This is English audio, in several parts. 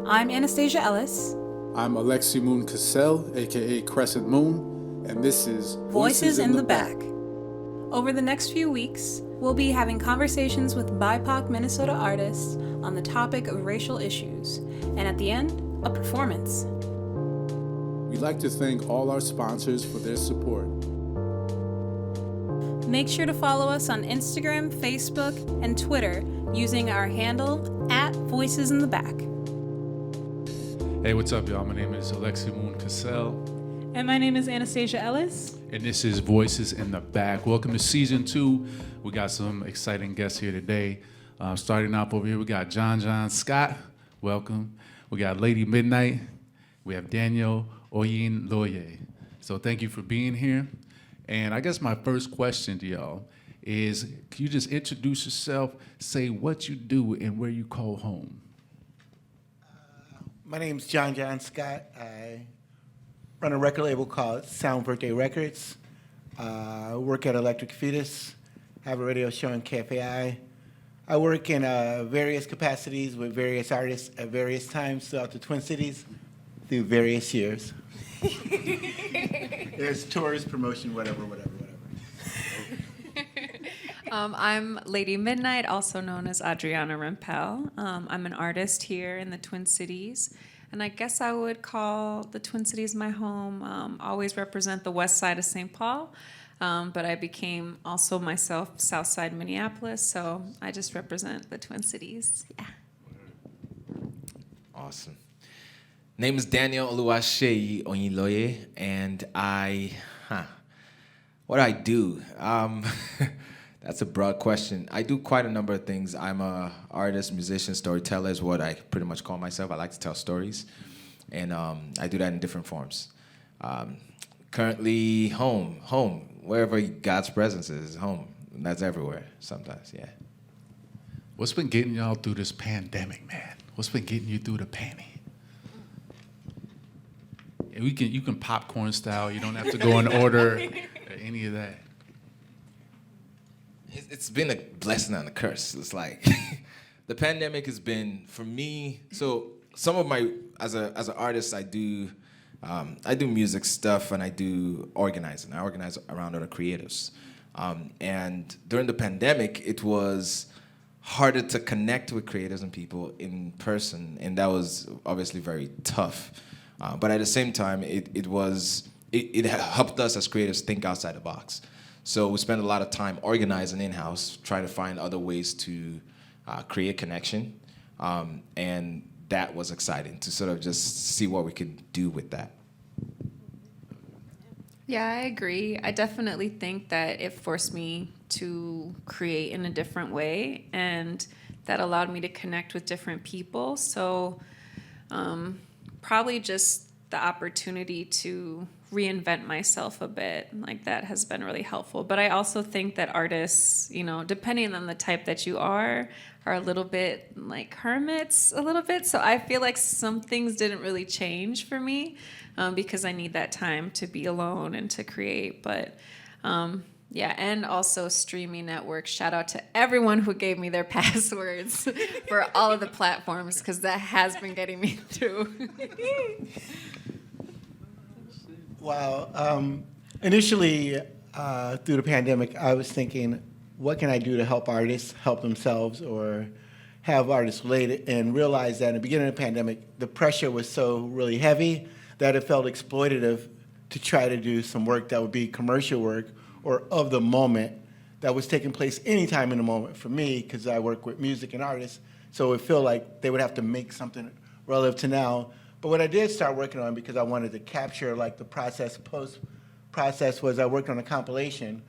I'm Anastasia Ellis. I'm Alexi Moon Cassell, aka Crescent Moon, and this is Voices in the Back. Over the next few weeks, we'll be having conversations with BIPOC Minnesota artists on the topic of racial issues, and at the end, a performance. We'd like to thank all our sponsors for their support. Make sure to follow us on Instagram, Facebook, and Twitter using our handle @VoicesInTheBack. Hey, what's up, y'all? My name is Alexi Moon Cassell. And my name is Anastasia Ellis. And this is Voices in the Back. Welcome to Season 2. We got some exciting guests here today. Starting off over here, we got John Scott. Welcome. We got Lady Midnight. We have Daniel Oyinloye. So thank you for being here. And I guess my first question to y'all is, can you just introduce yourself, say what you do and where you call home? My name's John Scott. I run a record label called Sound Birthday Records. Work at Electric Fetus. Have a radio show in KFAI. I work in various capacities with various artists at various times throughout the Twin Cities through various years. There's tours, promotion, whatever. I'm Lady Midnight, also known as Adriana Rempel. I'm an artist here in the Twin Cities, and I guess I would call the Twin Cities my home. Always represent the west side of St. Paul, but I became also myself south side Minneapolis, so I just represent the Twin Cities. Yeah. Awesome. Name is Daniel Oluwaseyi Oyinloye, and what do I do? That's a broad question. I do quite a number of things. I'm a artist, musician, storyteller is what I pretty much call myself. I like to tell stories, and I do that in different forms. Currently, home, wherever God's presence is, home. And that's everywhere sometimes, yeah. What's been getting y'all through this pandemic, man? What's been getting you through the panty? You can popcorn style. You don't have to go in order or any of that. It's been a blessing and a curse. It's like the pandemic has been for me. So some of my as an artist, I do music stuff and I do organizing. I organize around other creatives. And during the pandemic, it was harder to connect with creators and people in person, and that was obviously very tough. But at the same time, it helped us as creators think outside the box. So we spent a lot of time organizing in-house, trying to find other ways to create connection. And that was exciting to sort of just see what we could do with that. Yeah, I agree. I definitely think that it forced me to create in a different way, and that allowed me to connect with different people. So probably just the opportunity to reinvent myself a bit, like that has been really helpful. But I also think that artists, depending on the type that you are a little bit like hermits a little bit. So I feel like some things didn't really change for me because I need that time to be alone and to create. But yeah, and also streaming networks. Shout out to everyone who gave me their passwords for all of the platforms, because that has been getting me through. Wow. Initially, through the pandemic, I was thinking, what can I do to help artists help themselves or have artists related, and realized that in the beginning of the pandemic, the pressure was so really heavy that it felt exploitative to try to do some work that would be commercial work or of the moment that was taking place anytime in the moment for me, because I work with music and artists, so it felt like they would have to make something relative to now. But what I did start working on, because I wanted to capture like the post-process, was I worked on a compilation,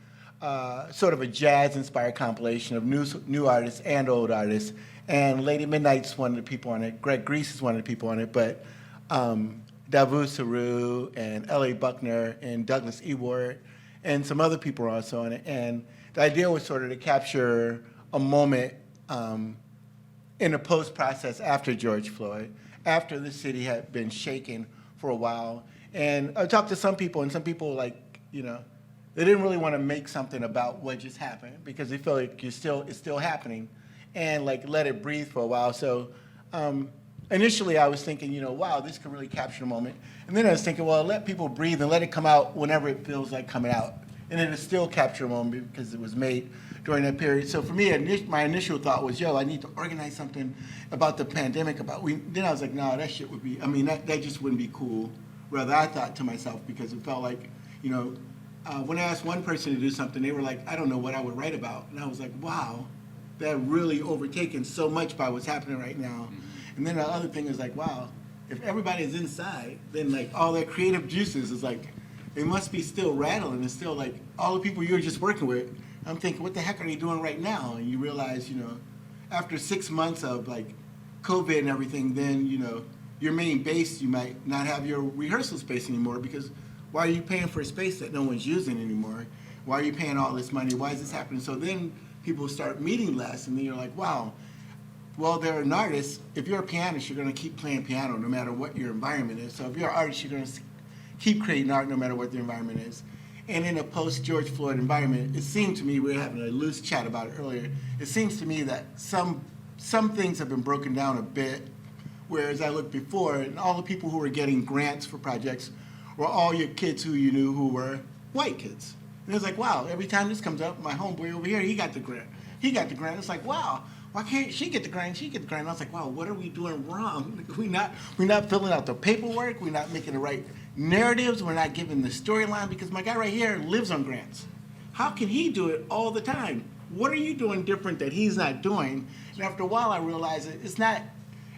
sort of a jazz-inspired compilation of new artists and old artists. And Lady Midnight's one of the people on it. Greg Grease is one of the people on it. But Davu Saru and L.A. Buckner and Douglas Ewart and some other people are also on it. And the idea was sort of to capture a moment in the post-process after George Floyd, after the city had been shaken for a while. And I talked to some people, and some people, they didn't really want to make something about what just happened because they feel like it's still happening, and let it breathe for a while. So initially I was thinking, wow, this could really capture the moment. And then I was thinking, well, let people breathe and let it come out whenever it feels like coming out. And it'll still capture a moment because it was made during that period. So for me, my initial thought was, I need to organize something about the pandemic. Then I was like, no, that shit would be, that just wouldn't be cool. Rather, I thought to myself, because it felt like, when I asked one person to do something, they were like, I don't know what I would write about. And I was like, wow, that really overtaken so much by what's happening right now. And then the other thing is like, wow, if everybody is inside, then like all their creative juices is like, it must be still rattling. It's still like all the people you're just working with. I'm thinking, what the heck are they doing right now? And you realize, after 6 months of like COVID and everything, then, your main base, you might not have your rehearsal space anymore, because why are you paying for a space that no one's using anymore? Why are you paying all this money? Why is this happening? So then people start meeting less, and then you're like, wow, well, they're an artist. If you're a pianist, you're going to keep playing piano no matter what your environment is. So if you're an artist, you're going to keep creating art no matter what the environment is. And in a post-George Floyd environment, it seemed to me, we were having a loose chat about it earlier, it seems to me that some things have been broken down a bit, whereas I looked before, and all the people who were getting grants for projects were all your kids who you knew who were white kids. And it was like, wow, every time this comes up, my homeboy over here, he got the grant. He got the grant. It's like, wow, why can't she get the grant? She get the grant. And I was like, wow, what are we doing wrong? We're not filling out the paperwork. We're not making the right narratives. We're not giving the storyline, because my guy right here lives on grants. How can he do it all the time? What are you doing different that he's not doing? And after a while, I realized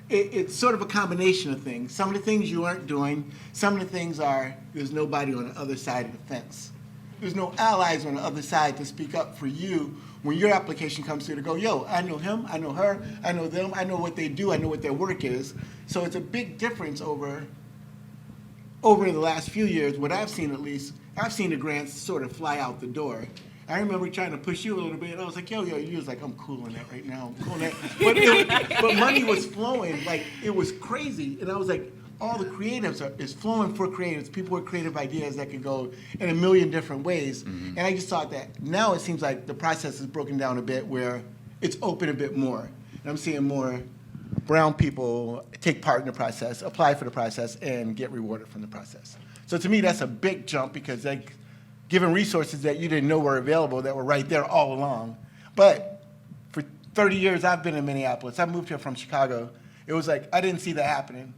it's sort of a combination of things. Some of the things you aren't doing, some of the things are, there's nobody on the other side of the fence. There's no allies on the other side to speak up for you when your application comes through to go, yo, I know him, I know her, I know them, I know what they do, I know what their work is. So it's a big difference over the last few years. What I've seen, at least, I've seen the grants sort of fly out the door. I remember trying to push you a little bit. I was like, yo, you was like, I'm cool on that right now. I'm cool on that. But money was flowing. Like, it was crazy. And I was like, all the creatives is flowing for creatives, people with creative ideas that could go in a million different ways. And I just thought that now it seems like the process is broken down a bit, where it's open a bit more. And I'm seeing more brown people take part in the process, apply for the process, and get rewarded from the process. So to me, that's a big jump, because like, given resources that you didn't know were available that were right there all along. But for 30 years, I've been in Minneapolis. I moved here from Chicago. It was like, I didn't see that happening,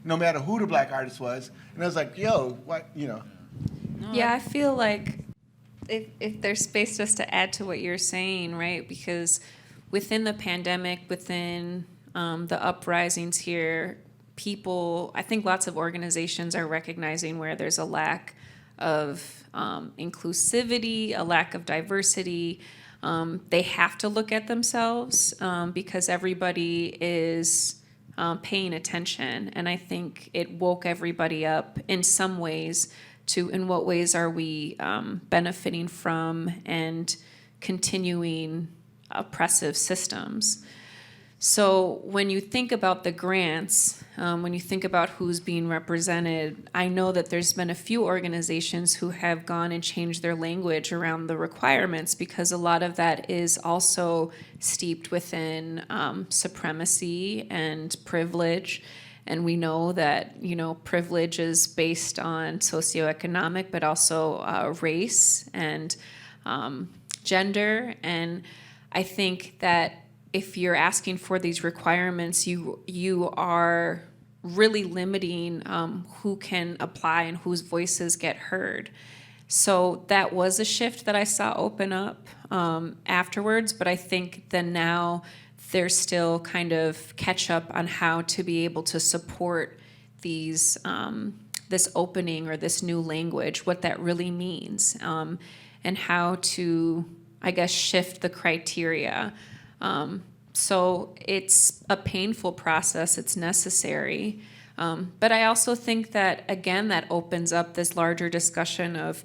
no matter who the black artist was. And I was like, yo, what, Yeah, I feel like if there's space just to add to what you're saying, right? Because within the pandemic, within the uprisings here, people, I think lots of organizations are recognizing where there's a lack of inclusivity, a lack of diversity. They have to look at themselves because everybody is paying attention. And I think it woke everybody up in some ways to, in what ways are we benefiting from and continuing oppressive systems. So when you think about the grants, when you think about who's being represented, I know that there's been a few organizations who have gone and changed their language around the requirements, because a lot of that is also steeped within supremacy and privilege. And we know that, privilege is based on socioeconomic, but also race and gender. And I think that if you're asking for these requirements, you are really limiting who can apply and whose voices get heard. So that was a shift that I saw open up afterwards, but I think then now there's still kind of catch up on how to be able to support these this opening or this new language, what that really means, and how to, I guess, shift the criteria. So it's a painful process, it's necessary. But I also think that, again, that opens up this larger discussion of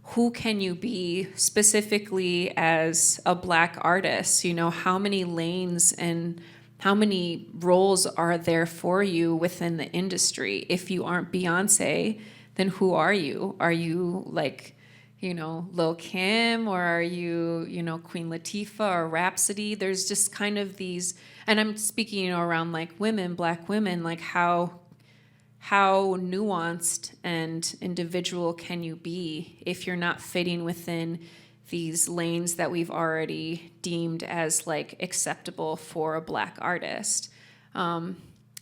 who can you be specifically as a Black artist? How many lanes and how many roles are there for you within the industry? If you aren't Beyonce, then who are you? Are you like, Lil Kim, or are you, Queen Latifah or Rhapsody? There's just kind of these, and I'm speaking, around like women, Black women, like how nuanced and individual can you be if you're not fitting within these lanes that we've already deemed as like acceptable for a Black artist.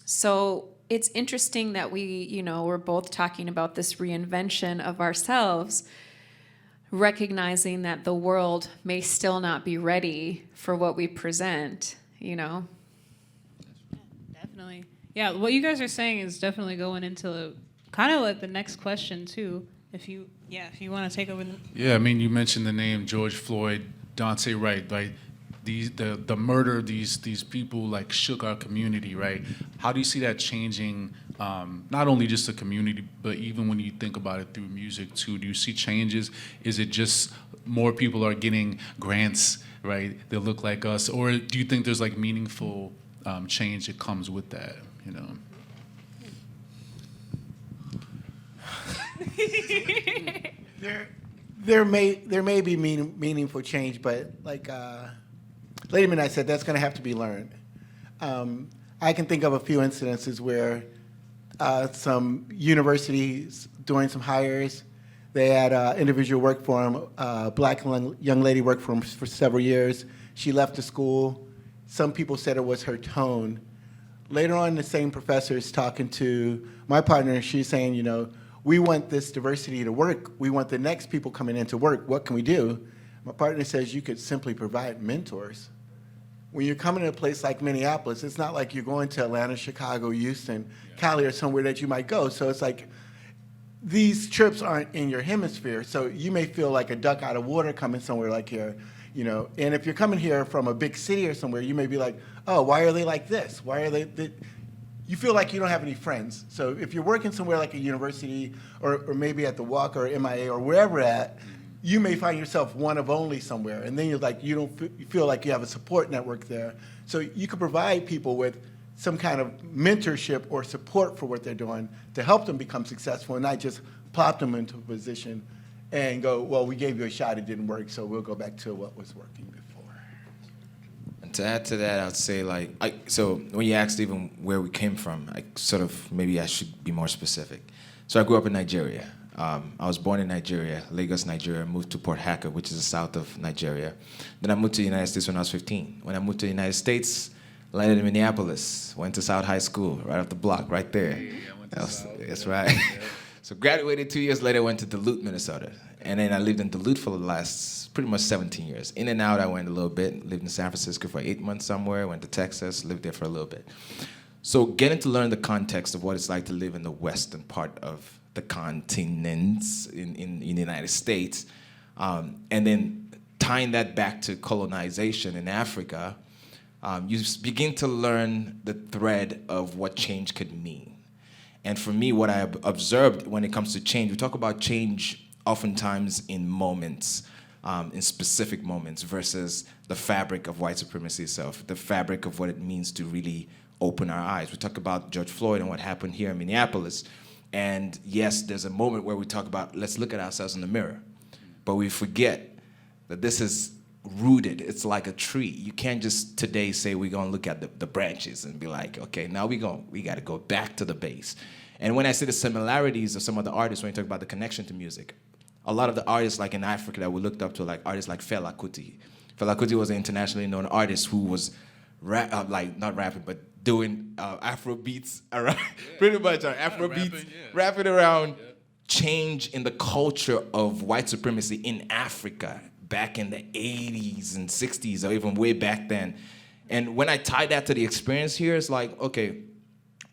So it's interesting that we're both talking about this reinvention of ourselves, recognizing that the world may still not be ready for what we present. Definitely. Yeah, what you guys are saying is definitely going into kind of like the next question too. If you want to take over. Yeah, I mean, you mentioned the name George Floyd, Dante Wright, right? The murder of these people like shook our community, right? How do you see that changing, not only just the community, but even when you think about it through music too? Do you see changes? Is it just more people are getting grants, right? They look like us, or do you think there's like meaningful change that comes with that? There may be meaningful change, but like Lady Midnight said, that's going to have to be learned. I can think of a few incidences where some universities doing some hires, they had an individual work for them, a Black young lady worked for them for several years. She left the school. Some people said it was her tone. Later on, the same professor is talking to my partner, and she's saying, we want this diversity to work. We want the next people coming in to work. What can we do? My partner says you could simply provide mentors. When you're coming to a place like Minneapolis, it's not like you're going to Atlanta, Chicago, Houston, Cali, or somewhere that you might go. So it's like these trips aren't in your hemisphere. So you may feel like a duck out of water coming somewhere like here. And if you're coming here from a big city or somewhere, you may be like, oh, why are they like this? Why are they you feel like you don't have any friends. So if you're working somewhere like a university or maybe at the Walk or MIA or wherever at, you may find yourself one of only somewhere. And then you're like, you feel like you have a support network there. So you could provide people with some kind of mentorship or support for what they're doing to help them become successful and not just plop them into a position and go, well, we gave you a shot, it didn't work, so we'll go back to what was working before. And to add to that, I'd say so when you asked even where we came from, maybe I should be more specific. So I grew up in Nigeria. I was born in Nigeria, Lagos, Nigeria, moved to Port Harcourt, which is the south of Nigeria. Then I moved to the United States when I was 15. When I moved to the United States, landed in Minneapolis, went to South High School, right off the block, right there. That's right. So graduated 2 years later, went to Duluth, Minnesota. And then I lived in Duluth for the last pretty much 17 years. In and out, I went a little bit. Lived in San Francisco for 8 months somewhere. Went to Texas, lived there for a little bit. So getting to learn the context of what it's like to live in the western part of the continents in the United States, and then tying that back to colonization in Africa, you begin to learn the thread of what change could mean. And for me, what I observed when it comes to change, we talk about change oftentimes in moments, in specific moments, versus the fabric of white supremacy itself, the fabric of what it means to really open our eyes. We talk about George Floyd and what happened here in Minneapolis. And yes, there's a moment where we talk about, let's look at ourselves in the mirror. But we forget that this is rooted. It's like a tree. You can't just today say we're going to look at the branches and be like, okay, now we got to go back to the base. And when I see the similarities of some of the artists, when you talk about the connection to music, a lot of the artists like in Africa that we looked up to, like artists like Fela Kuti. Fela Kuti was an internationally known artist who was not rapping, but doing Afro beats around, pretty much Afro beats, rapping around change in the culture of white supremacy in Africa back in the 80s and 60s, or even way back then. And when I tie that to the experience here, it's like, okay,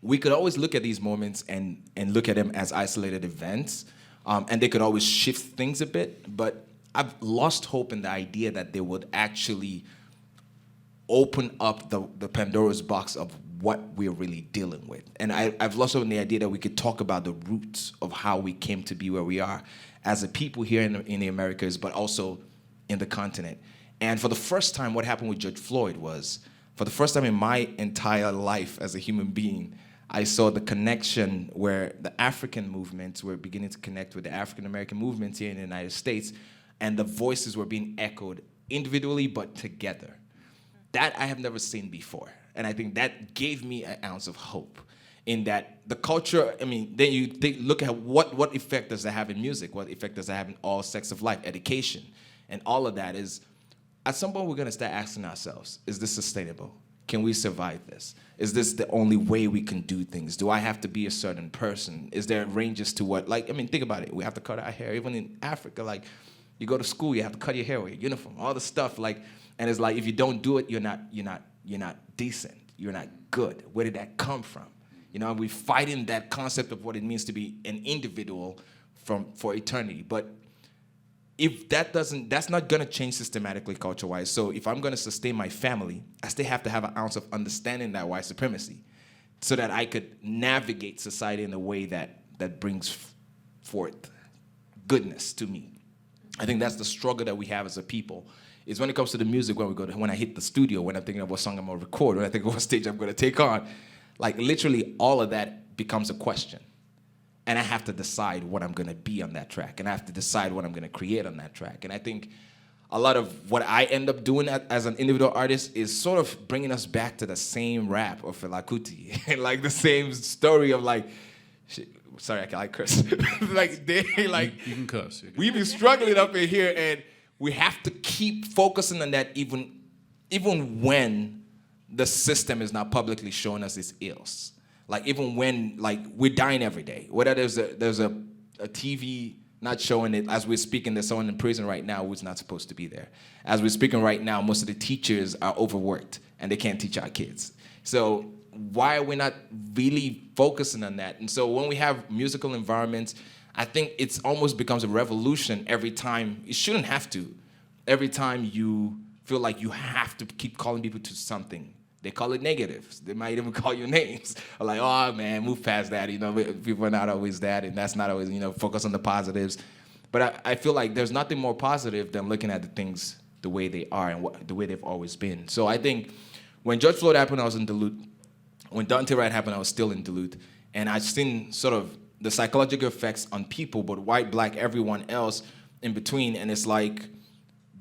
we could always look at these moments and look at them as isolated events, and they could always shift things a bit, but I've lost hope in the idea that they would actually open up the Pandora's box of what we're really dealing with. And I've lost hope in the idea that we could talk about the roots of how we came to be where we are as a people here in the Americas, but also in the continent. And for the first time, what happened with George Floyd was, for the first time in my entire life as a human being, I saw the connection where the African movements were beginning to connect with the African American movements here in the United States, and the voices were being echoed individually but together. That I have never seen before. And I think that gave me an ounce of hope in that the culture, I mean, then you look at what effect does that have in music? What effect does that have in all sectors of life, education? And all of that is, at some point we're gonna start asking ourselves, is this sustainable? Can we survive this? Is this the only way we can do things? Do I have to be a certain person? Is there ranges to what, like, I mean, think about it. We have to cut our hair. Even in Africa, like, you go to school, you have to cut your hair, wear your uniform, all the stuff, like, and it's like, if you don't do it, you're not decent. You're not good. Where did that come from? You know, we're fighting that concept of what it means to be an individual for eternity. But if that's not gonna change systematically culture-wise. So if I'm gonna sustain my family, I still have to have an ounce of understanding that white supremacy so that I could navigate society in a way that brings forth goodness to me. I think that's the struggle that we have as a people. Is when it comes to the music, when I hit the studio, when I'm thinking of what song I'm gonna record, when I think of what stage I'm gonna take on, like literally all of that becomes a question. And I have to decide what I'm gonna be on that track. And I have to decide what I'm gonna create on that track. And I think a lot of what I end up doing as an individual artist is sort of bringing us back to the same rap of Fela Kuti. And like the same story of like, shit, sorry, I can curse. Like they like You can cuss. we've been struggling up in here, and we have to keep focusing on that even when the system is not publicly showing us its ills. Like even when like we're dying every day. Whether there's a TV not showing it, as we're speaking, there's someone in prison right now who's not supposed to be there. As we're speaking right now, most of the teachers are overworked and they can't teach our kids. So why are we not really focusing on that? And so when we have musical environments, I think it's almost becomes a revolution every time. It shouldn't have to. Every time you feel like you have to keep calling people to something. They call it negatives. They might even call you names. Like, oh man, move past that. You know, people are not always that, and that's not always, focus on the positives. But I feel like there's nothing more positive than looking at the things the way they are and the way they've always been. So I think when George Floyd happened, I was in Duluth. When Dante Wright happened, I was still in Duluth. And I've seen sort of the psychological effects on people, but white, black, everyone else in between. And it's like,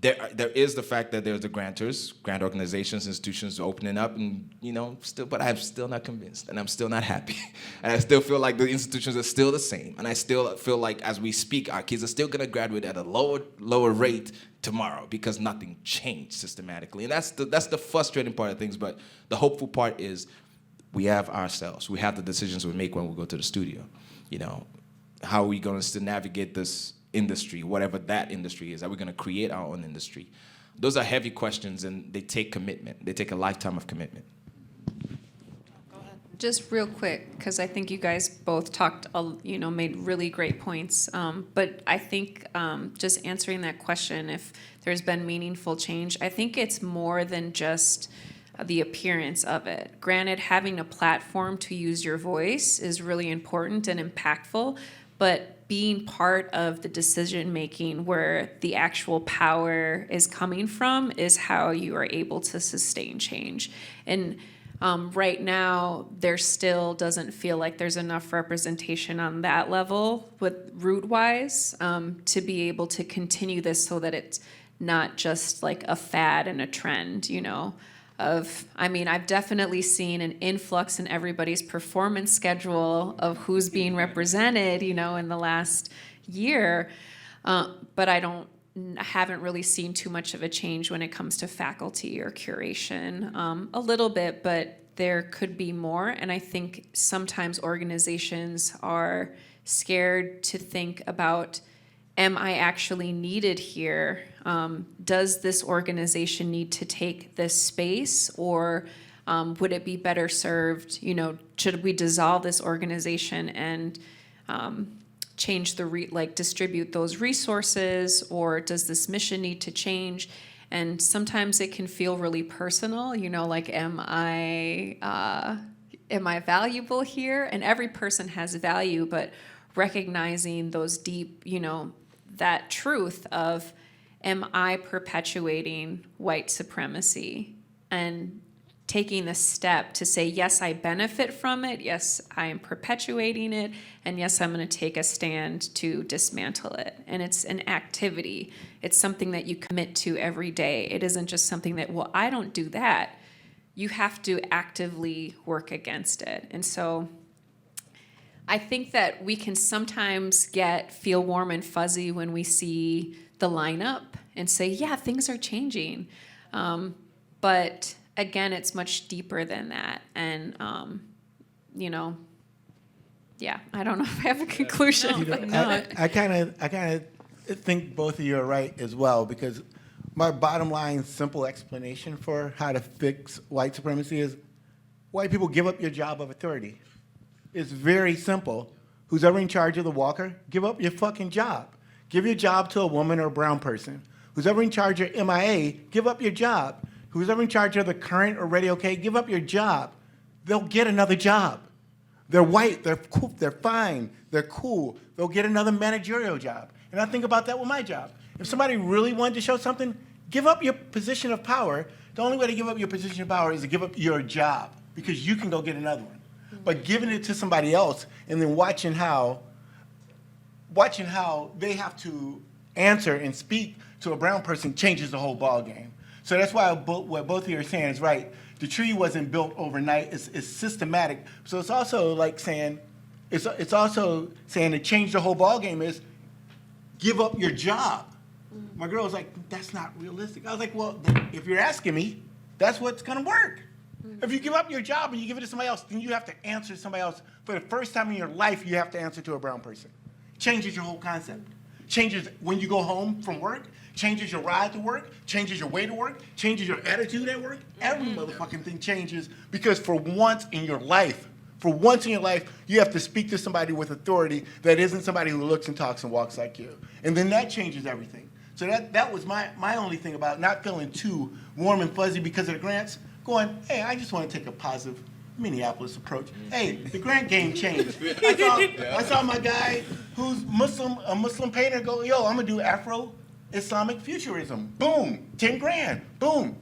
there is the fact that there's the grant organizations, institutions opening up, and but I'm still not convinced, and I'm still not happy, and I still feel like the institutions are still the same, and I still feel like as we speak, our kids are still gonna graduate at a lower rate tomorrow because nothing changed systematically, and that's the frustrating part of things. But the hopeful part is we have ourselves, we have the decisions we make when we go to the studio. How are we going to still navigate this industry, whatever that industry is? Are we going to create our own industry? Those are heavy questions, and they take commitment. They take a lifetime of commitment. Go ahead. Just real quick, because I think you guys both talked, made really great points. But I think just answering that question, if there's been meaningful change, I think it's more than just the appearance of it. Granted, having a platform to use your voice is really important and impactful, but being part of the decision making where the actual power is coming from is how you are able to sustain change. And right now, there still doesn't feel like there's enough representation on that level with root-wise to be able to continue this so that it's not just like a fad and a trend, I've definitely seen an influx in everybody's performance schedule of who's being represented, in the last year. But I haven't really seen too much of a change when it comes to faculty or curation. A little bit, but there could be more. And I think sometimes organizations are scared to think about, am I actually needed here? Does this organization need to take this space, or would it be better served? Should we dissolve this organization and change distribute those resources, or does this mission need to change? And sometimes it can feel really personal. Like, am I valuable here? And every person has value, but recognizing those deep, that truth of, am I perpetuating white supremacy? And taking the step to say, yes, I benefit from it. Yes, I am perpetuating it. And yes, I'm going to take a stand to dismantle it. And it's an activity. It's something that you commit to every day. It isn't just something that, well, I don't do that. You have to actively work against it. And so I think that we can sometimes feel warm and fuzzy when we see the lineup and say, yeah, things are changing. But again, it's much deeper than that. And, yeah, I don't know if I have a conclusion. I kind of think both of you are right as well, because my bottom line, simple explanation for how to fix white supremacy is white people give up your job of authority. It's very simple. Who's ever in charge of the walker, give up your fucking job. Give your job to a woman or a brown person. Who's ever in charge of MIA, give up your job. Who's ever in charge of the Current or Radio K, give up your job. They'll get another job. They're white, they're cool, they're fine, they're cool. They'll get another managerial job. And I think about that with my job. If somebody really wanted to show something, give up your position of power. The only way to give up your position of power is to give up your job, because you can go get another one. But giving it to somebody else and then watching how they have to answer and speak to a brown person changes the whole ball game. So that's why what both of you are saying is right. The tree wasn't built overnight. It's systematic. So it's also like saying, it's also saying to change the whole ball game is give up your job. My girl was like, that's not realistic. I was like, well, if you're asking me, that's what's gonna work. If you give up your job and you give it to somebody else, then you have to answer to somebody else. For the first time in your life, you have to answer to a brown person. Changes your whole concept. Changes when you go home from work, changes your ride to work, changes your way to work, changes your attitude at work. Every motherfucking thing changes, because for once in your life, you have to speak to somebody with authority that isn't somebody who looks and talks and walks like you. And then that changes everything. So that was my only thing about not feeling too warm and fuzzy because of the grants. Going, hey, I just want to take a positive Minneapolis approach. Hey, the grant game changed. I saw my guy who's a Muslim painter go, yo, I'm gonna do Afro Islamic futurism. Boom, 10 grand. Boom.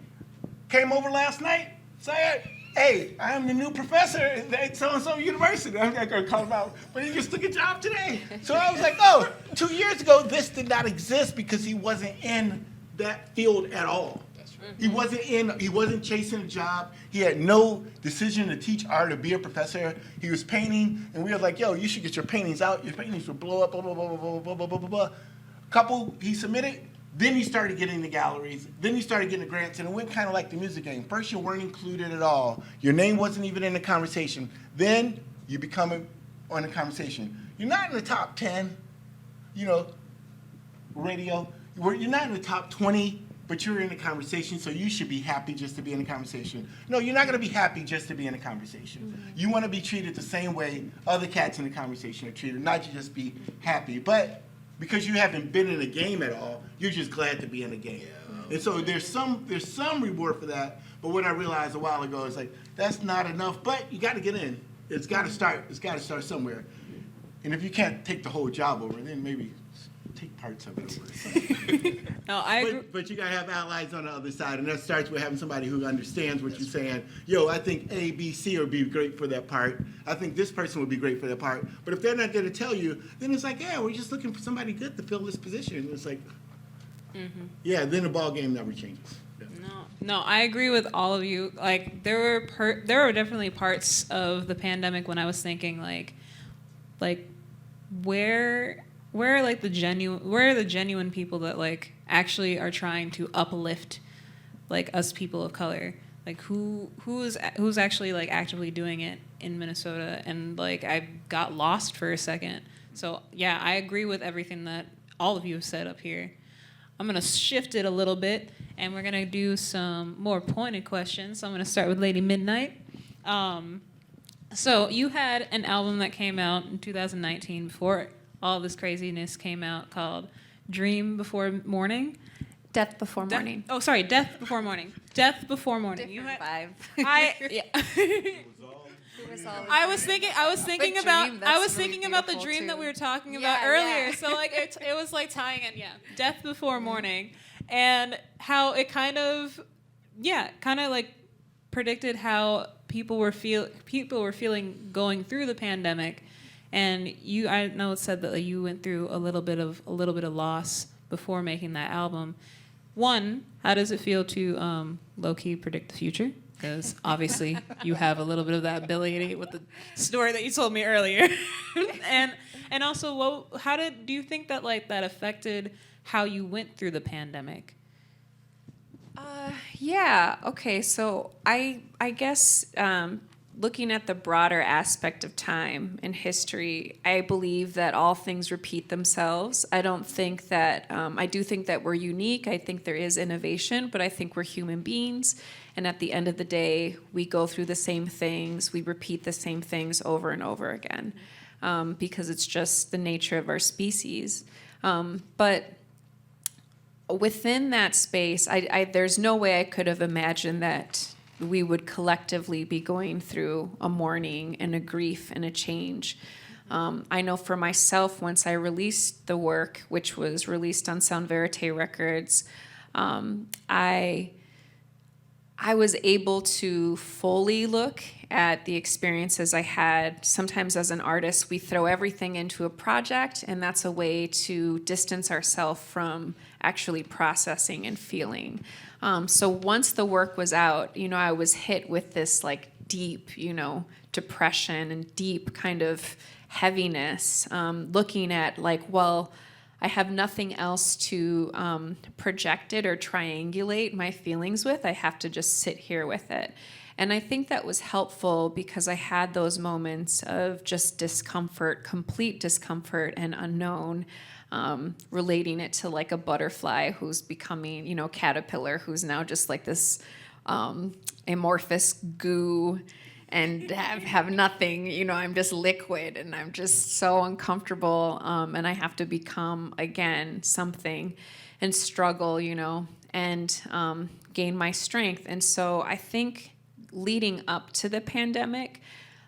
Came over last night, said, hey, I am the new professor at so-and-so university. I'm not gonna call him out, but he just took a job today. So I was like, oh, 2 years ago, this did not exist because he wasn't in that field at all. He wasn't chasing a job. He had no decision to teach art or be a professor. He was painting, and we were like, yo, you should get your paintings out. Your paintings will blow up, blah, blah, blah, blah, blah, blah, blah, blah, blah. Couple, he submitted. Then he started getting the galleries. Then he started getting the grants, and it went kind of like the music game. First, you weren't included at all. Your name wasn't even in the conversation. Then you become on the conversation. You're not in the top 10, radio. You're not in the top 20. But you're in a conversation, so you should be happy just to be in a conversation. No, you're not going to be happy just to be in a conversation. You want to be treated the same way other cats in the conversation are treated, not just be happy. But because you haven't been in a game at all, you're just glad to be in a game. And so there's some reward for that. But what I realized a while ago is like, that's not enough. But you got to get in. It's got to start. It's got to start somewhere. And if you can't take the whole job over, then maybe take parts of it over. No, I agree. But you got to have allies on the other side, and that starts with having somebody who understands what you're saying. Yo, I think A, B, C would be great for that part. I think this person would be great for that part. But if they're not there to tell you, then it's like, yeah, we're just looking for somebody good to fill this position. And it's like, yeah, then the ball game never changes. Yeah. No, I agree with all of you. Like, there were definitely parts of the pandemic when I was thinking, like where are the genuine people that like actually are trying to uplift like us people of color? Like who's actually like actively doing it in Minnesota? And like I got lost for a second. So yeah, I agree with everything that all of you have said up here. I'm gonna shift it a little bit, and we're gonna do some more pointed questions. So I'm gonna start with Lady Midnight. So you had an album that came out in 2019 before all this craziness came out called Dream Before Morning. Death Before Morning. Death Before Morning. Death Before Morning. Different vibe. I was thinking about the dream that we were talking about earlier. So like it was like tying in, Death Before Morning, and how it kind of like predicted how people were feeling going through the pandemic, and I know it said that like, you went through a little bit of loss before making that album. One, how does it feel to low-key predict the future? Because obviously you have a little bit of that ability with the story that you told me earlier. and also, do you think that like that affected how you went through the pandemic? Yeah. Okay. So I guess looking at the broader aspect of time and history, I believe that all things repeat themselves. I don't think that I do think that we're unique. I think there is innovation, but I think we're human beings. And at the end of the day, we go through the same things. We repeat the same things over and over again because it's just the nature of our species. But within that space, there's no way I could have imagined that we would collectively be going through a mourning and a grief and a change. I know for myself, once I released the work, which was released on Sound Verite Records, I was able to fully look at the experiences I had. Sometimes as an artist, we throw everything into a project, and that's a way to distance ourselves from actually processing and feeling. So once the work was out, I was hit with this like deep, depression and deep kind of heaviness, looking at like, well, I have nothing else to project it or triangulate my feelings with. I have to just sit here with it. And I think that was helpful because I had those moments of just discomfort, complete discomfort and unknown, relating it to like a butterfly who's becoming, caterpillar, who's now just like this amorphous goo and have nothing, I'm just liquid and I'm just so uncomfortable, and I have to become again something and struggle, and gain my strength. And so I think leading up to the pandemic,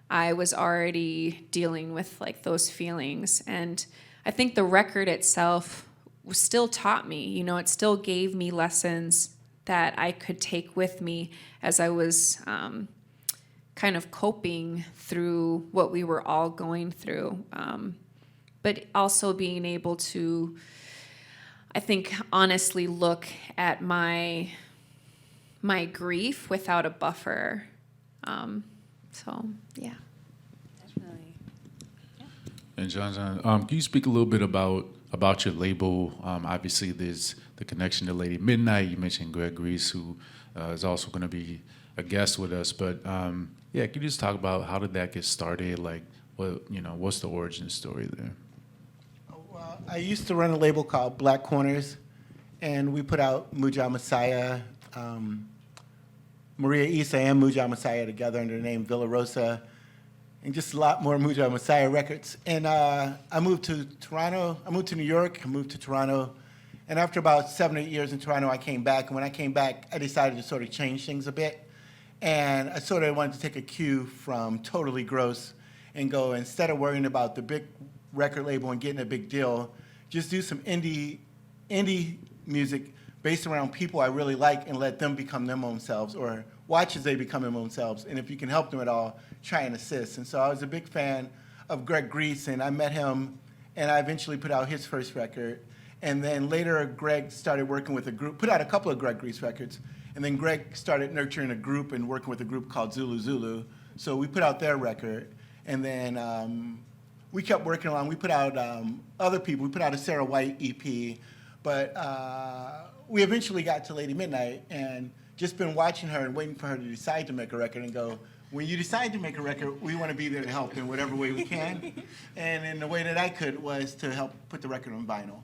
I was already dealing with like those feelings, and I think the record itself still taught me, it still gave me lessons that I could take with me as I was kind of coping through what we were all going through, but also being able to, I think, honestly look at my grief without a buffer. So, yeah. Definitely. And John, can you speak a little bit about your label? Obviously, there's the connection to Lady Midnight. You mentioned Greg Reese, who is also going to be a guest with us. But can you just talk about how did that get started? Like, what's the origin story there? Well, I used to run a label called Black Corners, and we put out Muja Messiah, Maria Issa and Muja Messiah together under the name Villa Rosa, and just a lot more Muja Messiah records. And I moved to Toronto. I moved to New York. I moved to Toronto. And after about 7 or 8 years in Toronto, I came back. And when I came back, I decided to sort of change things a bit. And I sort of wanted to take a cue from Totally Gross and go, instead of worrying about the big record label and getting a big deal, just do some indie music based around people I really like and let them become them own selves, or watch as they become their own selves. And if you can help them at all, try and assist. And so I was a big fan of Greg Reese, and I met him, and I eventually put out his first record. And then later, Greg started working with a group, put out a couple of Greg Reese records. And then Greg started nurturing a group and working with a group called Zulu Zulu. So we put out their record. And then we kept working along. We put out other people. We put out a Sarah White EP. But we eventually got to Lady Midnight and just been watching her and waiting for her to decide to make a record and go, when you decide to make a record, we want to be there to help in whatever way we can. And in the way that I could was to help put the record on vinyl.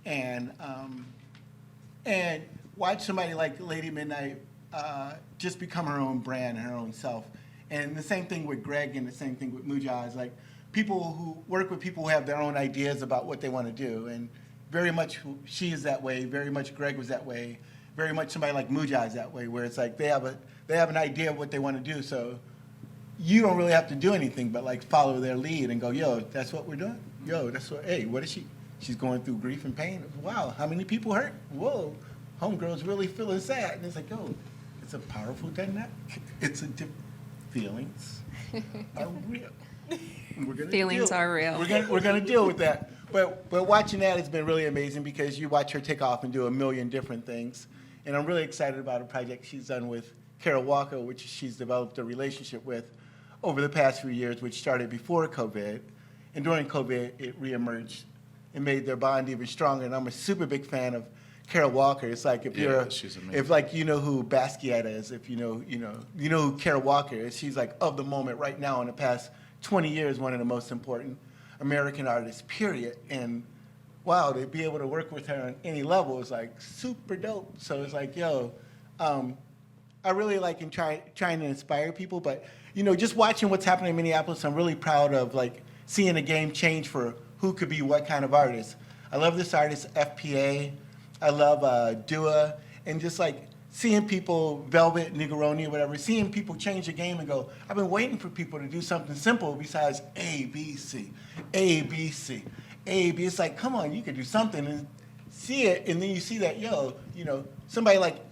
And watch somebody like Lady Midnight just become her own brand and her own self. And the same thing with Greg and the same thing with Muja is like people who work with people who have their own ideas about what they want to do. And very much she is that way, very much Greg was that way, very much somebody like Muja is that way, where it's like they have an idea of what they want to do. So you don't really have to do anything but like follow their lead and go, yo, that's what we're doing? Yo, that's what, hey, what is she? She's going through grief and pain. Wow, how many people hurt? Whoa, homegirl's really feeling sad. And it's like, oh, It's a powerful, doesn't it? It's a feelings are real. We're gonna Feelings are real. We're gonna deal with that. But watching that has been really amazing because you watch her take off and do a million different things. And I'm really excited about a project she's done with Carol Walker, which she's developed a relationship with over the past few years, which started before COVID. And during COVID, it reemerged and made their bond even stronger. And I'm a super big fan of Carol Walker. It's like she's amazing. if like you know who Basquiat is, if you know who Carol Walker is, she's like of the moment right now in the past 20 years, one of the most important American artists, period. And wow, to be able to work with her on any level is like super dope. So it's like, yo, I really like and trying to inspire people, but just watching what's happening in Minneapolis, I'm really proud of like seeing the game change for who could be what kind of artist. I love this artist, FPA. I love Dua, and just like seeing people, Velvet, Negroni, or whatever, seeing people change the game and go, I've been waiting for people to do something simple besides A, B, C, A, B, C, A, B. It's like, come on, you could do something and see it, and then you see that, somebody like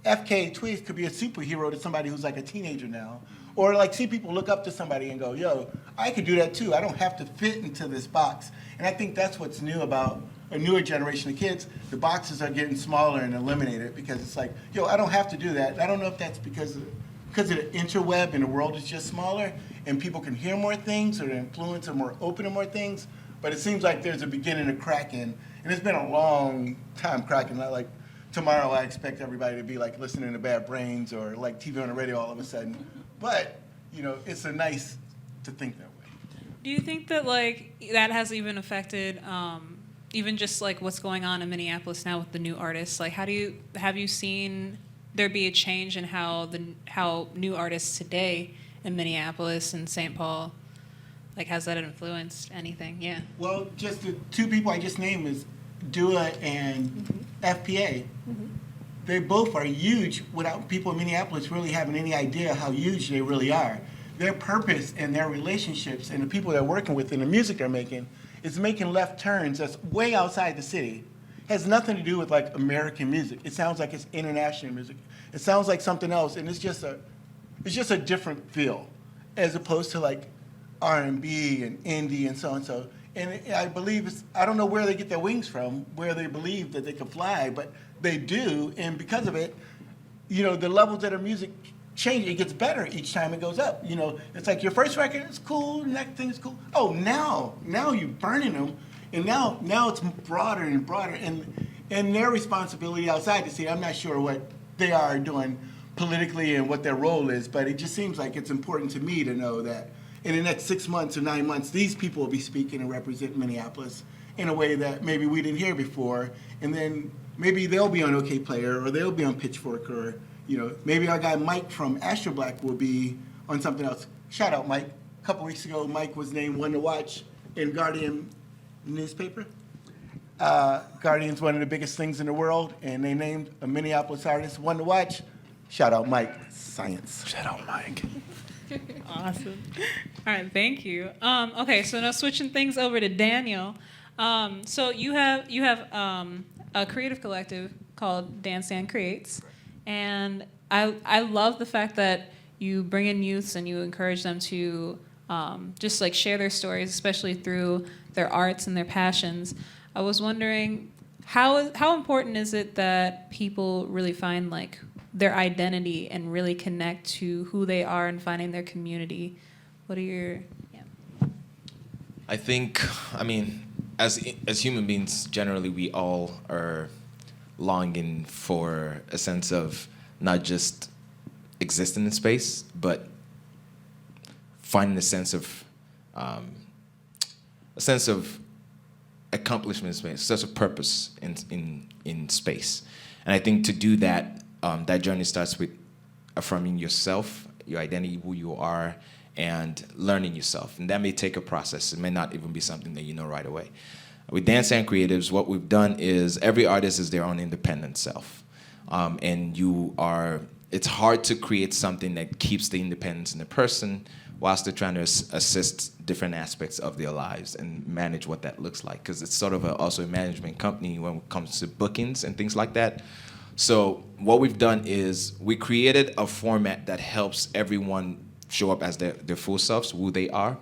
FK Twigs could be a superhero to somebody who's like a teenager now. Or like see people look up to somebody and go, yo, I could do that too. I don't have to fit into this box. And I think that's what's new about a newer generation of kids. The boxes are getting smaller and eliminated because it's like, yo, I don't have to do that. I don't know if that's because of the interweb and the world is just smaller and people can hear more things or the influence are more open to more things. But it seems like there's a beginning of cracking. And it's been a long time cracking. Not like tomorrow I expect everybody to be like listening to Bad Brains or like TV on the radio all of a sudden. But, it's a nice to think that way. Do you think that like that has even affected even just like what's going on in Minneapolis now with the new artists? Like have you seen there be a change in how new artists today in Minneapolis and St. Paul, like has that influenced anything? Yeah. Well, just the two people I just named is Dua and FPA. Mm-hmm. They both are huge without people in Minneapolis really having any idea how huge they really are. Their purpose and their relationships and the people they're working with and the music they're making is making left turns that's way outside the city. It has nothing to do with like American music. It sounds like it's international music. It sounds like something else, and it's just a different feel as opposed to like R&B and indie and so and so. And I believe I don't know where they get their wings from, where they believe that they can fly, but they do, and because of it, the levels of their music change. It gets better each time it goes up. It's like your first record is cool, the next thing is cool. Oh, now you're burning them, and now it's broader and broader, and their responsibility outside the city. I'm not sure what they are doing politically and what their role is, but it just seems like it's important to me to know that in the next 6 months or 9 months, these people will be speaking and representing Minneapolis in a way that maybe we didn't hear before, and then maybe they'll be on OK Player or they'll be on Pitchfork or maybe our guy Mike from Astro Black will be on something else. Shout out Mike. A couple weeks ago, Mike was named one to watch in Guardian newspaper. Guardian's one of the biggest things in the world, and they named a Minneapolis artist one to watch. Shout out Mike. Science. Shout out Mike. Awesome. All right, thank you. Okay, so now switching things over to Daniel. So you have a creative collective called Dance and Creates, and I love the fact that you bring in youths and you encourage them to just like share their stories, especially through their arts and their passions. I was wondering how important is it that people really find like their identity and really connect to who they are and finding their community? What are your I think, as human beings, generally, we all are longing for a sense of not just existing in space, but finding a sense of accomplishment in space, a sense of purpose in space. And I think to do that, that journey starts with affirming yourself, your identity, who you are, and learning yourself. And that may take a process. It may not even be something that you know right away. With Dance and Creatives, what we've done is every artist is their own independent self. And it's hard to create something that keeps the independence in the person whilst they're trying to assist different aspects of their lives and manage what that looks like. Because it's sort of also a management company when it comes to bookings and things like that. So what we've done is we created a format that helps everyone show up as their full selves, who they are,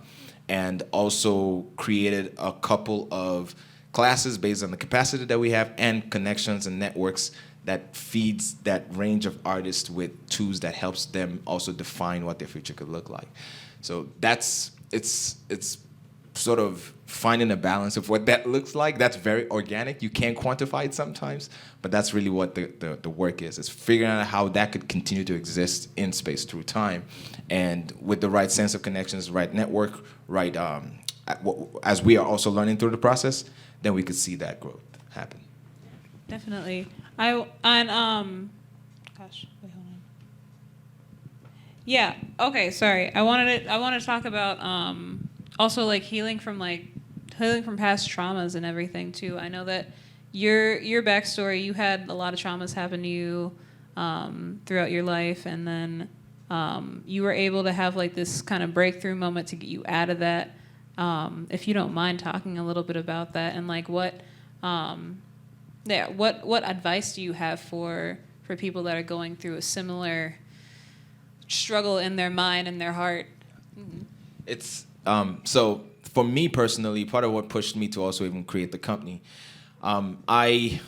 and also created a couple of classes based on the capacity that we have and connections and networks that feeds that range of artists with tools that helps them also define what their future could look like. So it's sort of finding a balance of what that looks like. That's very organic. You can't quantify it sometimes, but that's really what the work is. It's figuring out how that could continue to exist in space through time. And with the right sense of connections, right network, right, as we are also learning through the process, then we could see that growth happen. Definitely. Gosh, wait, hold on. Yeah. Okay. Sorry. I wanted to talk about also like healing from past traumas and everything too. I know that your backstory, you had a lot of traumas happen to you throughout your life, and then you were able to have like this kind of breakthrough moment to get you out of that. If you don't mind talking a little bit about that, and like what advice do you have for people that are going through a similar struggle in their mind and their heart? Mm-hmm. It's so for me personally, part of what pushed me to also even create the company, I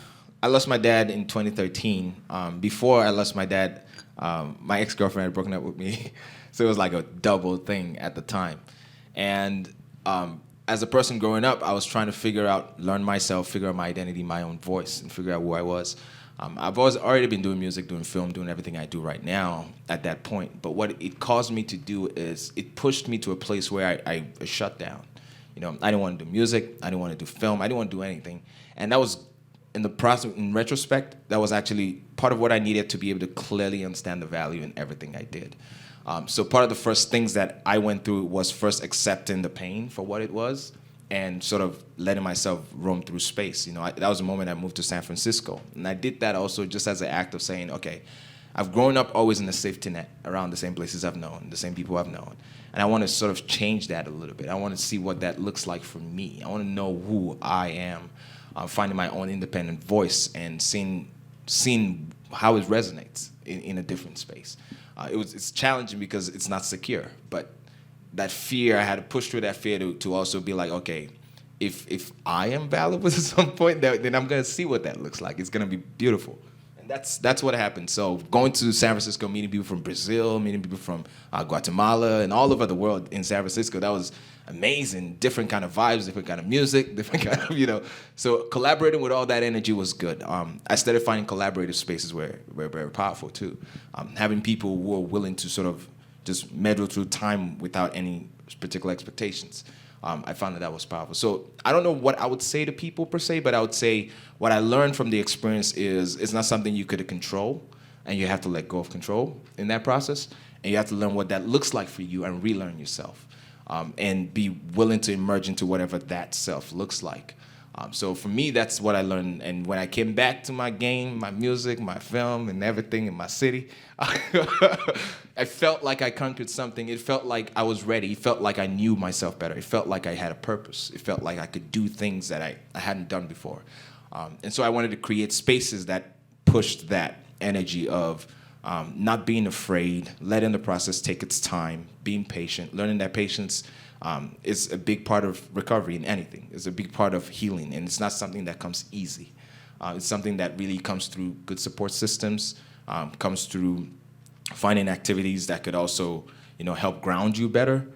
lost my dad in 2013. Before I lost my dad, my ex-girlfriend had broken up with me, so it was like a double thing at the time. And as a person growing up, I was trying to learn myself, figure out my identity, my own voice, and figure out who I was. I've already been doing music, doing film, doing everything I do right now at that point. But what it caused me to do is it pushed me to a place where I shut down. You know, I didn't want to do music. I didn't want to do film. I didn't want to do anything. And that was, in the process, in retrospect, that was actually part of what I needed to be able to clearly understand the value in everything I did. So part of the first things that I went through was first accepting the pain for what it was and sort of letting myself roam through space. You know, that was the moment I moved to San Francisco. And I did that also just as an act of saying, okay, I've grown up always in a safety net around the same places I've known, the same people I've known. And I want to sort of change that a little bit. I want to see what that looks like for me. I want to know who I am, finding my own independent voice and seeing how it resonates in a different space. It's challenging because it's not secure, but that fear, I had to push through that fear to also be like, okay, if I am valuable at some point, then I'm going to see what that looks like. It's going to be beautiful. And that's what happened. So going to San Francisco, meeting people from Brazil, meeting people from Guatemala, and all over the world in San Francisco, that was amazing. Different kind of vibes, different kind of music, different kind of, you know. So collaborating with all that energy was good. I started finding collaborative spaces were very powerful too. Having people who were willing to sort of just meddle through time without any particular expectations. I found that was powerful. So I don't know what I would say to people per se, but I would say what I learned from the experience is it's not something you could control, and you have to let go of control in that process, and you have to learn what that looks like for you and relearn yourself, and be willing to emerge into whatever that self looks like. So for me, that's what I learned. And when I came back to my game, my music, my film, and everything in my city, I felt like I conquered something. It felt like I was ready. It felt like I knew myself better. It felt like I had a purpose. It felt like I could do things that I hadn't done before. And so I wanted to create spaces that pushed that energy of not being afraid, letting the process take its time, being patient, learning that patience is a big part of recovery in anything. It's a big part of healing, and it's not something that comes easy. It's something that really comes through good support systems, comes through finding activities that could also, help ground you better.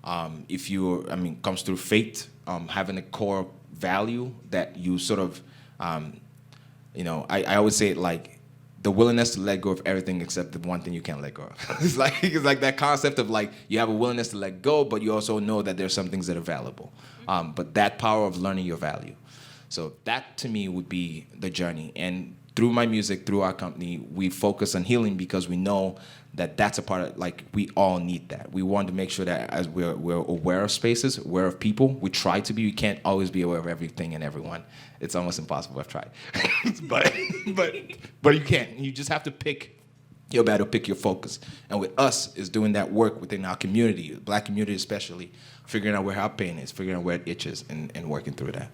Comes through faith, having a core value that you sort of, I always say it like, the willingness to let go of everything except the one thing you can't let go of. It's like that concept of like you have a willingness to let go, but you also know that there's some things that are valuable. But that power of learning your value. So that to me would be the journey. And through my music, through our company, we focus on healing because we know that that's a part of, like, we all need that. We want to make sure that as we're aware of spaces, aware of people, we try to be. We can't always be aware of everything and everyone. It's almost impossible. I've tried. but you can't. You just have to pick your battle, pick your focus. And with us is doing that work within our community, Black community especially, figuring out where our pain is, figuring out where it itches, and working through that.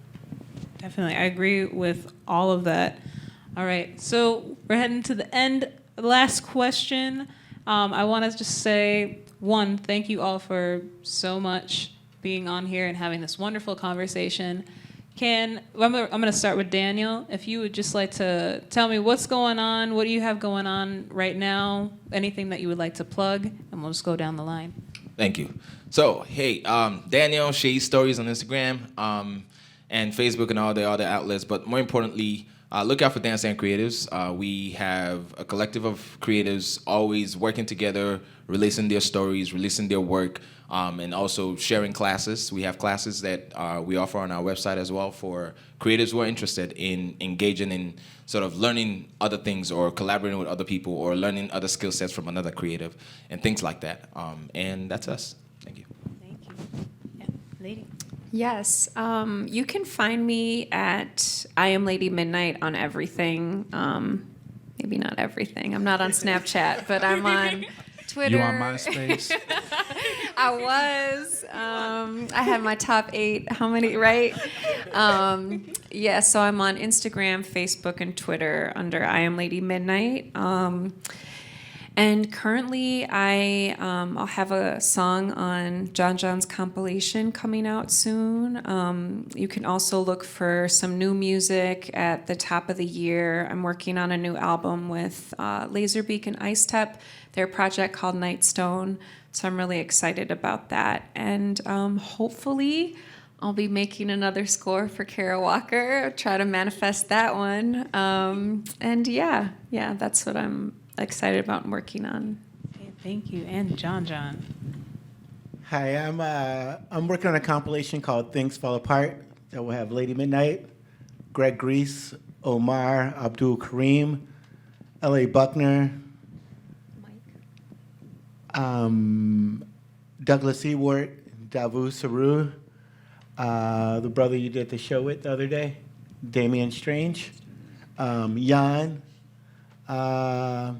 Definitely. I agree with all of that. All right, so we're heading to the end. Last question. I want to just say, one, thank you all for so much being on here and having this wonderful conversation. I'm going to start with Daniel. If you would just like to tell me what's going on, what do you have going on right now, anything that you would like to plug, and we'll just go down the line. Thank you. So, hey, Daniel Seyi Stories on Instagram and Facebook and all the other outlets. But more importantly, look out for Dance and Creatives. We have a collective of creatives always working together, releasing their stories, releasing their work, and also sharing classes. We have classes that we offer on our website as well for creatives who are interested in engaging in sort of learning other things or collaborating with other people or learning other skill sets from another creative and things like that. And that's us. Thank you. Thank you. Yeah, lady. Yes, you can find me at I Am Lady Midnight on everything. Maybe not everything. I'm not on Snapchat, but I'm on Twitter. You on MySpace? I was. I had my top 8. How many, right? Yeah, so I'm on Instagram, Facebook, and Twitter under I Am Lady Midnight. And currently, I'll have a song on John John's compilation coming out soon. You can also look for some new music at the top of the year. I'm working on a new album with Laserbeak and Ice Tep, their project called Nightstone. So I'm really excited about that. And hopefully, I'll be making another score for Kara Walker. Try to manifest that one. And yeah, that's what I'm excited about and working on. Okay, thank you. And John. Hi, I'm working on a compilation called Things Fall Apart that will have Lady Midnight, Greg Grease, Omar, Abdul Kareem, L.A. Buckner, Douglas Ewart, Davu Saru, the brother you did the show with the other day, Damian Strange, Jan, and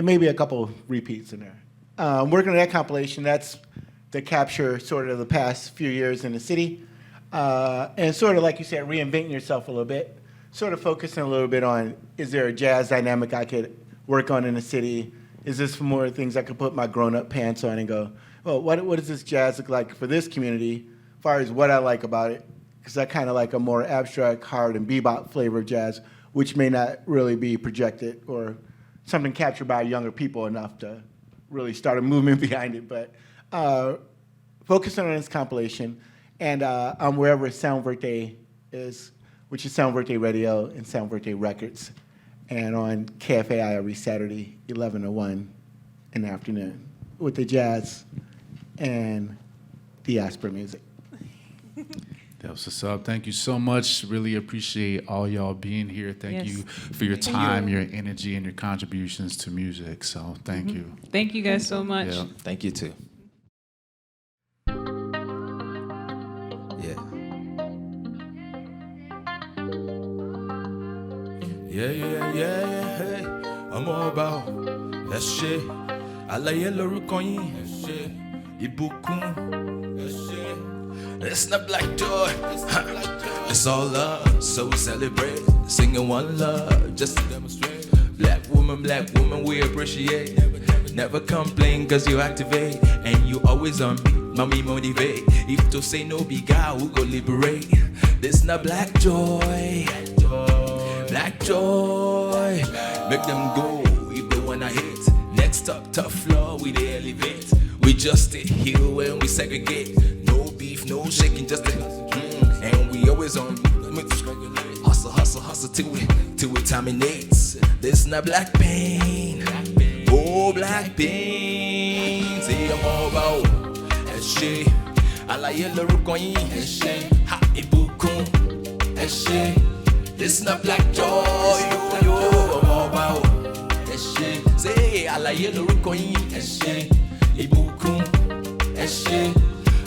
maybe a couple repeats in there. I'm working on that compilation. That's to capture sort of the past few years in the city. And sort of, like you said, reinventing yourself a little bit. Sort of focusing a little bit on, is there a jazz dynamic I could work on in the city? Is this more things I could put my grown-up pants on and go, well, what does this jazz look like for this community as far as what I like about it? Because I kind of like a more abstract, hard, and bebop flavor of jazz, which may not really be projected or something captured by younger people enough to really start a movement behind it. But focusing on this compilation, and I'm wherever Sound Verte is, which is Sound Verte Radio and Sound Verte Records, and on KFAI every Saturday, 11 to 1 in the afternoon, with the jazz and diaspora music. That was what's up. Thank you so much. Really appreciate all y'all being here. Thank you for your time, your energy, and your contributions to music. So thank you. Thank you guys so much. Yeah. Thank you, too. Yeah. Hey, I'm all about that shit. Alaye lorúkọ yín. Ìbùkún. It's not black joy. It's all love. So we celebrate. Singing one love just to demonstrate. Black woman, we appreciate. Never complain cause you activate. And you always on me, mommy motivate. If to say no be God, we go liberate. This not black joy. Black joy. Make them go if they wanna hit. Next up, tough floor, we they elevate. We just stay here when we segregate. No beef, no shaking, just a and we always on hustle till we terminates. This not black pain. Oh, black pain. Say I'm all about that shit. Alaye lorúkọ yín. Ha ìbùkún. That shit. This not black joy. Yo, I'm all about that shit. Say alaye lorúkọ yín. That shit. Ìbùkún. That shit.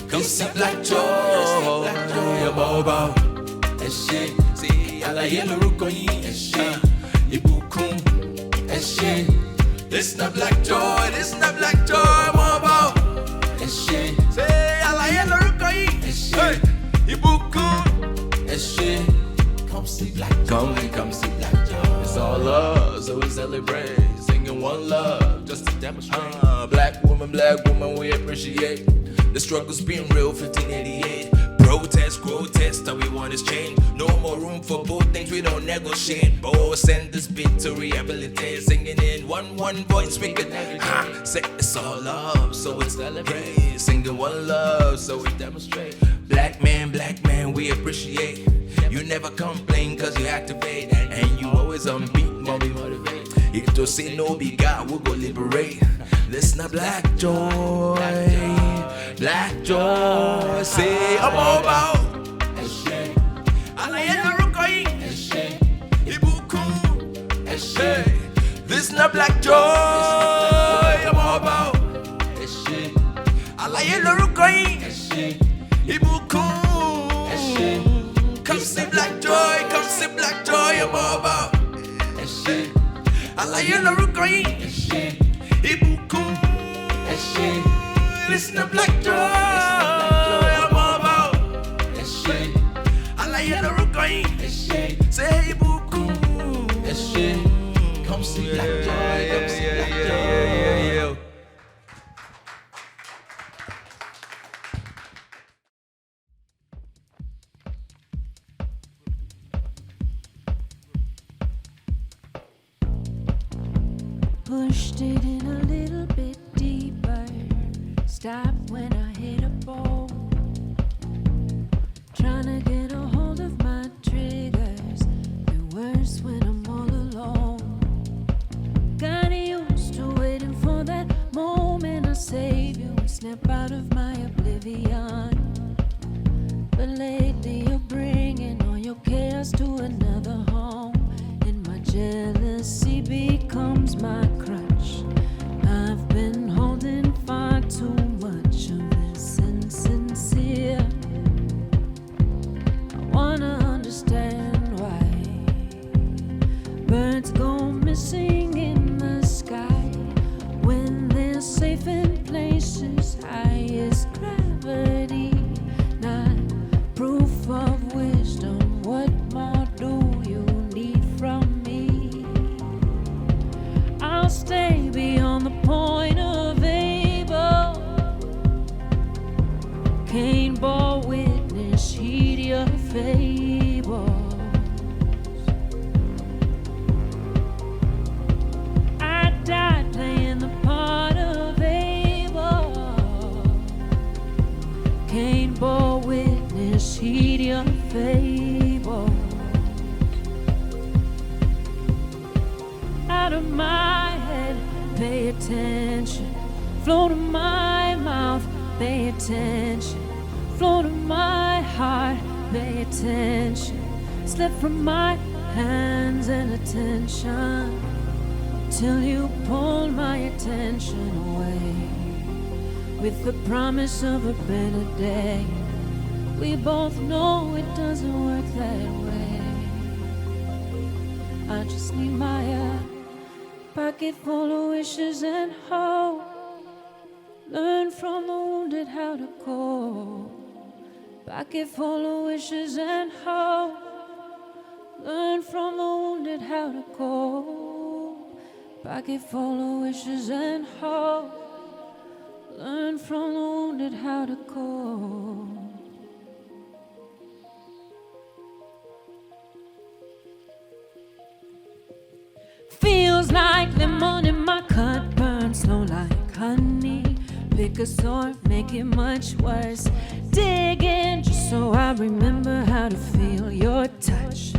Come see black joy. I'm all about that shit. Say alaye lorúkọ yín. That shit. Ìbùkún. That shit. This not black joy. This not black joy. I'm all about that shit. Say alaye lorúkọ yín. That shit. Ìbùkún. That shit. Come see black joy. Come see black celebrate. Singing one love, just to demonstrate. Black woman, we appreciate the struggle's been real, 1588. Protest, all we want is change. No more room for both things, we don't negotiate. Both send this beat to rehabilitate. Singing in one voice, we can say it's all love, so we celebrate. Singing one love, so we demonstrate. Black man, we appreciate. You never complain cause you activate. And you always on beat, mommy motivate. If you say no be God, we'll go liberate. Listen to black joy. Black joy. Say I'm all about. Listen to black joy. I'm all about. Come see black joy, come see black joy, I'm all about. Listen to black joy, I'm all about. Say come see black joy, come see black joy. Pushed it in a little bit deeper. Stopped when I hit a ball. Trying to get a hold of my triggers. The worst when I'm all alone. Got used to waiting for that moment I save you and snap out of my oblivion. But lately you're bringing all your chaos to another home. And my jealousy becomes my crutch. I've been holding far too much of this insincere. I wanna understand why birds go missing in the sky when they're safe in places high as gravity. Not proof of wisdom. What more do you need from me? I'll stay beyond the point of Abel. Cain bore witness, heed your fables. I died playing the part of Abel. Cain bore witness, heed your fables. Out of my head, pay attention. Flow to my mouth, pay attention. Flow to my heart, pay attention. Slip from my hands and attention till you pull my attention away. With the promise of a better day, we both know it doesn't work that way. I just need my pocket full of wishes and hope. Learn from the wounded how to cope. Pocket full of wishes and hope. Learn from the wounded how to cope. Pocket full of wishes and hope. Learn from the wounded how to cope. Feels like lemon in my cut, burns slow like honey. Pick a sword, make it much worse. Dig in just so I remember how to feel your touch.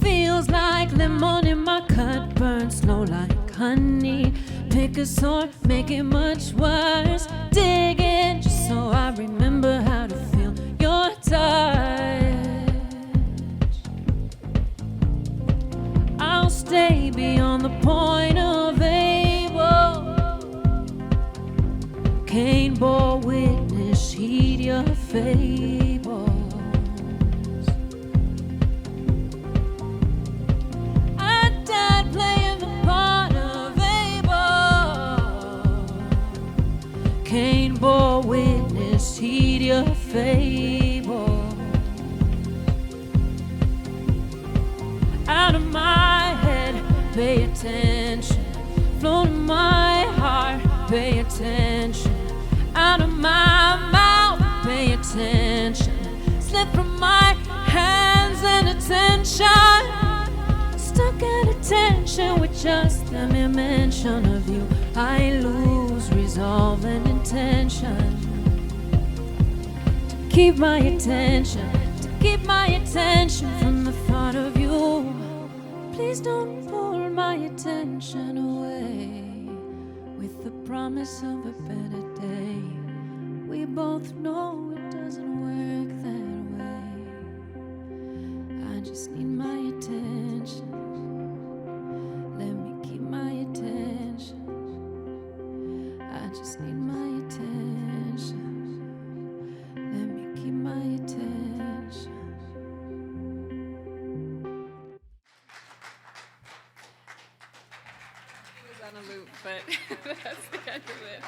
Feels like lemon in my cut, burns slow like honey. Pick a sword, make it much worse. Dig in just so I remember how to feel your touch. I'll stay beyond the point of Abel. Cain bore witness, heed your fables. I died playing the part of Abel. Cain bore witness, heed your fables. Out of attention. Flow to my heart, pay attention. Out of my mouth, pay attention. Slip from my hands and attention. Stuck at attention with just the mere mention of you. I lose resolve and intention. To keep my attention, to keep my attention from the thought of you. Please don't pull my attention away with the promise of a better day. We both know it doesn't work that way. I just need my attention. Let me keep my attention. I just need my attention. Let me keep my attention. It was on a loop, but that's the end of it.